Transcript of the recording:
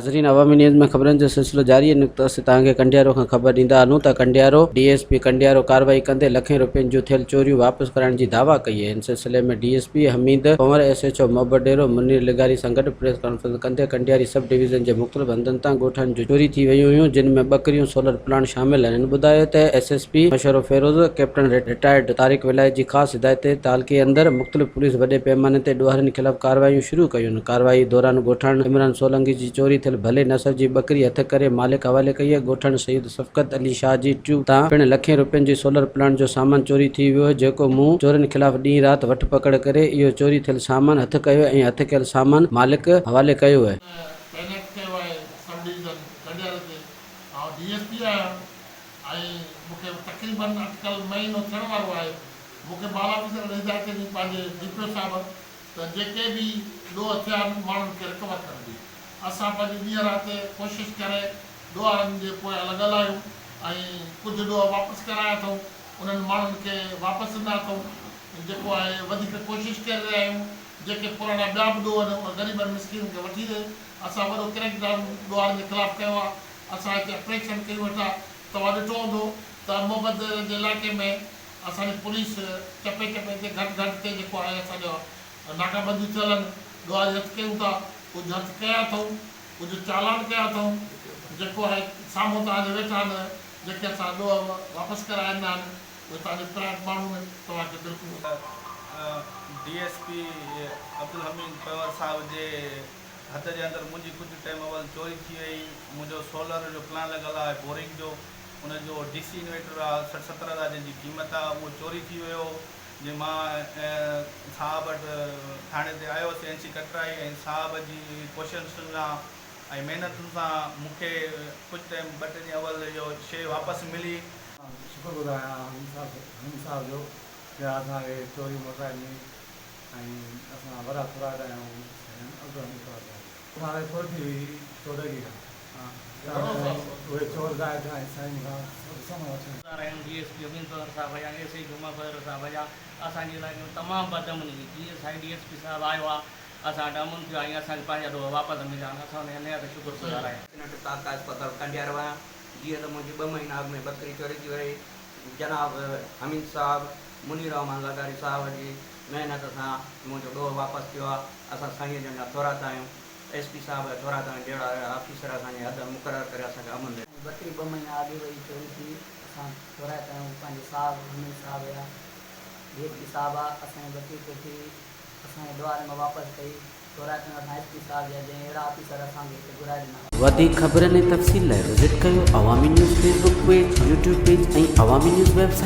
नाज़रीन अवामी न्यूज़ में खबरन जो सिलसिलो जारी है। नुक़्ता से तव्हांखे कंडियारो खां ख़बर ॾींदा आहियूं त कंडियारो DSP कंडियारो कारवाई कंदे लखين रुपयनि जूं थियल चोरियूं वापस कराइण जी दावा कई है। इन सिलसिले में DSP हमीद पंवर SHO मोहब्बत डेरो मुनीर लिगारी सां गॾु प्रेस कॉन्फ्रेंस कंदे कंडियारी सब डिवीज़न जे मुख़्तलिफ़ हंधनि तां ॻोठनि जूं चोरी थी वयूं हुयूं, जिन में ॿकरियूं सोलर प्लांट शामिल आहिनि। हिन ॿुधायो त SSP Mashro Feroz captain retired Tariq Wilayat जी ख़ासि हिदायत ते तालके अंदरि मुख़्तलिफ़ पुलिस वॾे पैमाने ते ॾोहरनि ख़िलाफ़ कार्रवाइयूं शुरू कयूं। कार्रवाई दौरान ॻोठाण इमरान सोलंकी जी चोरी थियल भले नसर जी ॿकरी हथ करे मालिक हवाले कई है। ॻोठाण सईद सफ़क़त अली शाह जी ट्यूब तां पिण लखें रुपयनि जी सोलर प्लांट जो सामान चोरी थी वियो, जेको मूं चोरनि ख़िलाफ़ ॾींहुं राति वठ पकड़ करे इहो चोरी थियल सामान हथ कयो ऐं हथ कयल सामान मालिक हवाले कयो है। तक़रीबन अॼुकल्ह महीनो थियण वारो आहे। मूंखे बाला ऑफिसर हिदायत ॾिनी पंहिंजे DPO साहिब त जेके बि ॾोह थिया माण्हुनि खे रिकवर करण जी असां पंहिंजी ॾींहं राति कोशिशि करे ॾोहरनि जे पोयां लॻल आहियूं ऐं कुझु ॾोह वापसि कराया अथऊं, उन्हनि माण्हुनि खे वापसि ॾिना अथऊं। जेको आहे वधीक कोशिशि करे रहिया आहियूं जेके पुराणा ॿिया बि ॾोह आहिनि ग़रीबनि मिसकिन खे वठी ॾे। असां वॾो क्रैकडाउन ॾोहरनि जे ख़िलाफ़ु कयो आहे। असां हिते ऑपरेशन कयूं वेठा। तव्हां ॾिठो हूंदो त मोहब्बत जे इलाइक़े में असांजी पुलिस चपे चपे ते घटि ते जेको आहे असांजो नाकाबंदी थियल आहिनि। ॾोह हथु कयूं था, कुझु हथु कया अथऊं, कुझु चालान कया अथऊं। जेको आहे साम्हूं तव्हांजे वेठा आहिनि जेके असां ॾोह वापसि कराईंदा आहिनि उहे तव्हांजे प्राइवेट माण्हू आहिनि। तव्हांखे बिल्कुलु DSP अब्दुल हमीद पंवर साहिब जे हथ जे अंदरि मुंहिंजी कुझु टाइम अवल चोरी थी वई। मुंहिंजो सोलर जो प्लान लॻल आहे बोरिंग जो, उनजो DC इन्वर्टर आहे 60-70 हज़ार जंहिंजी क़ीमत आहे, उहो चोरी थी वियो। जे मां साहब वटि थाणे ते आयो हुउसि NC कटराई ऐं साहब जी कोशिशुनि सां ऐं महिनतुनि सां मूंखे कुझु टाइम 2-3 ॾींहं अवल इहो शइ वापसि मिली। शुक्रगुज़ार आहियां हमीद साहब जो कि असांखे चोरी मोटाए ॾिनी ऐं असां वॾा खुराक आहियूं अब्दुल हमीद साहब असांखे चोरी थी हुई 14 खां उहे चोर गायब थिया साईं खां DSP हमीद पंवर साहब या SI जुमा फैर साहब या असांजे इलाइक़े में तमामु बदअमनी जीअं साईं DSP साहब आयो आहे असां वटि अमन थियो आहे ऐं असांखे पंहिंजा ॾोह वापसि मिलिया आहिनि। असां हुन जा शुक्रगुज़ार आहियूं। ताक़त अस्पताल कंडियारो आहियां। जीअं त मुंहिंजी 2 महीना अॻु में ॿकरी चोरी थी वई। जनाब हमीद साहब मुनीर लिगारी साहब जी महिनत सां मुंहिंजो ॾोह वापसि थियो आहे। असां साईं जन जा थोरात आहियूं। SP साहब जा थोरात आहियूं। जहिड़ा ऑफिसर असांजे हद मुक़ररु करे असांखे अमन ॾे। ॿकरी 2 महीना अॻु वई चोरी थी। असां थोरात आहियूं। पंहिंजे साहब हमीद साहब या DSP साहब आहे असांजी ॿकरी ते थी असांजे द्वारे में वापसि कई। थोरात में असां SP साहब या जंहिं अहिड़ा ऑफिसर असांखे हिते घुराए ॾिना। वधीक ख़बरनि ऐं तफ़सील लाइ विज़िट कयो अवामी news Facebook page, YouTube page ऐं अवामी न्यूज़ वेबसाइट।